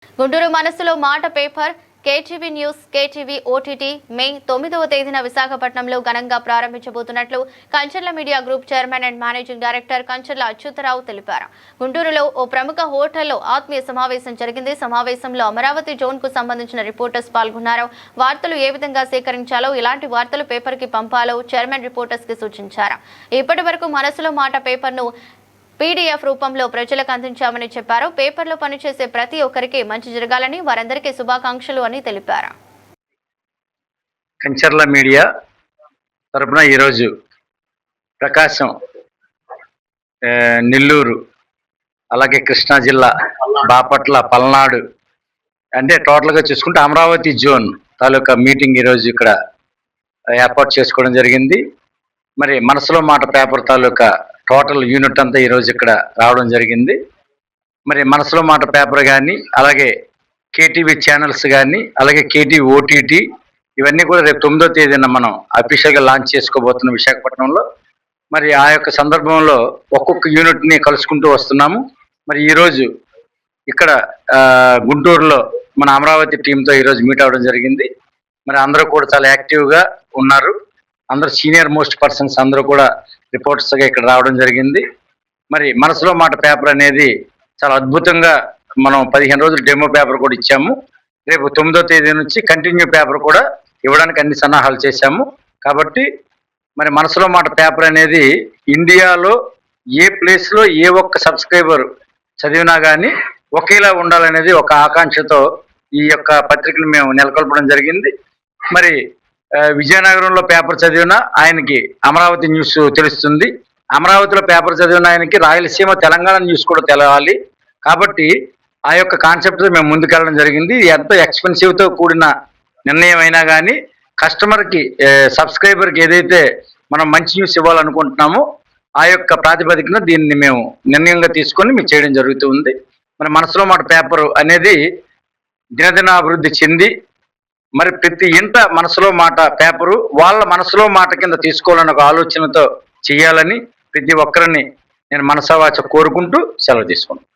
గుంటూరు మనసులో మాట paper KTV news KTV OTT May 9వ తేదీన విశాఖపట్నంలో ఘనంగా ప్రారంభించబోతున్నట్లు Kancharla media group chairman and managing director Kancharla Achyutarao తెలిపారు. గుంటూరులో ఓ ప్రముఖ హోటల్లో ఆత్మీయ సమావేశం జరిగింది. సమావేశంలో అమరావతి జోన్ కు సంబంధించిన రిపోర్టర్స్ పాల్గొన్నారు. వార్తలు ఏ విధంగా సేకరించాలో, ఇలాంటి వార్తలు పేపర్ కి పంపాలో చైర్మన్ రిపోర్టర్స్ కి సూచించారు. ఇప్పటి వరకు మనసులో మాట పేపర్ ను పీడీఎఫ్ రూపంలో ప్రజలకు అందించామని చెప్పారు. పేపర్లో పనిచేసే ప్రతి ఒక్కరికి మంచి జరగాలని, వారందరికీ శుభాకాంక్షలు అని తెలిపారు. కంచర్ల మీడియా తరపున ఈరోజు ప్రకాశం, నెల్లూరు, అలాగే కృష్ణా జిల్లా, బాపట్ల, పల్నాడు అంటే టోటల్గా చూసుకుంటే అమరావతి జోన్ తాలూకా మీటింగ్ ఈరోజు ఇక్కడ ఏర్పాటు చేసుకోవడం జరిగింది. మరి మనసులో మాట పేపర్ తాలూకా టోటల్ యూనిట్ అంతా ఈరోజు ఇక్కడ రావడం జరిగింది. మరి మనసులో మాట పేపర్ కానీ, అలాగే కేటీవీ ఛానల్స్ కానీ, అలాగే కేటీవీ ఓటీటీ ఇవన్నీ కూడా రేపు 9వ తేదీన మనం అఫీషియల్గా లాంచ్ చేసుకోబోతున్నాం విశాఖపట్నంలో. మరి ఆ యొక్క సందర్భంలో ఒక్కొక్క యూనిట్ని కలుసుకుంటూ వస్తున్నాము. మరి ఈరోజు ఇక్కడ గుంటూరులో మన అమరావతి టీంతో ఈరోజు మీట్ అవ్వడం జరిగింది. మరి అందరూ కూడా చాలా యాక్టివ్గా ఉన్నారు. అందరూ సీనియర్ మోస్ట్ పర్సన్స్ అందరూ కూడా రిపోర్టర్స్గా ఇక్కడ రావడం జరిగింది. మరి మనసులో మాట పేపర్ అనేది చాలా అద్భుతంగా మనం 15 రోజులు డెమో పేపర్ కూడా ఇచ్చాము. రేపు 9వ తేదీ నుంచి కంటిన్యూ పేపర్ కూడా ఇవ్వడానికి అన్ని సన్నాహాలు చేశాము. కాబట్టి మరి మనసులో మాట పేపర్ అనేది ఇండియాలో ఏ ప్లేస్లో ఏ ఒక్క సబ్స్క్రైబర్ చదివినా కానీ ఒకేలా ఉండాలనేది ఒక ఆకాంక్షతో ఈ యొక్క పత్రికను మేము నెలకొల్పడం జరిగింది. మరి విజయనగరంలో పేపర్ చదివినా ఆయనకి అమరావతి న్యూస్ తెలుస్తుంది, అమరావతిలో పేపర్ చదివిన ఆయనకి రాయలసీమ, తెలంగాణ న్యూస్ కూడా తెలవాలి. కాబట్టి ఆ యొక్క కాన్సెప్ట్తో మేము ముందుకెళ్ళడం జరిగింది. ఎంతో ఎక్స్పెన్సివ్తో కూడిన నిర్ణయం అయినా కానీ కస్టమర్కి, సబ్స్క్రైబర్కి ఏదైతే మనం మంచి న్యూస్ ఇవ్వాలనుకుంటున్నామో ఆ యొక్క ప్రాతిపదికన దీన్ని మేము నిర్ణయంగా తీసుకొని మేము చేయడం జరుగుతుంది. మరి మనసులో మాట పేపర్ అనేది దినదిన అభివృద్ధి చెంది మరి ప్రతి ఇంట మనసులో మాట పేపరు వాళ్ళ మనసులో మాట కింద తీసుకోవాలని ఒక ఆలోచనతో చేయాలని ప్రతి ఒక్కరిని నేను మనసావాచ కోరుకుంటూ సెలవు తీసుకున్నాను.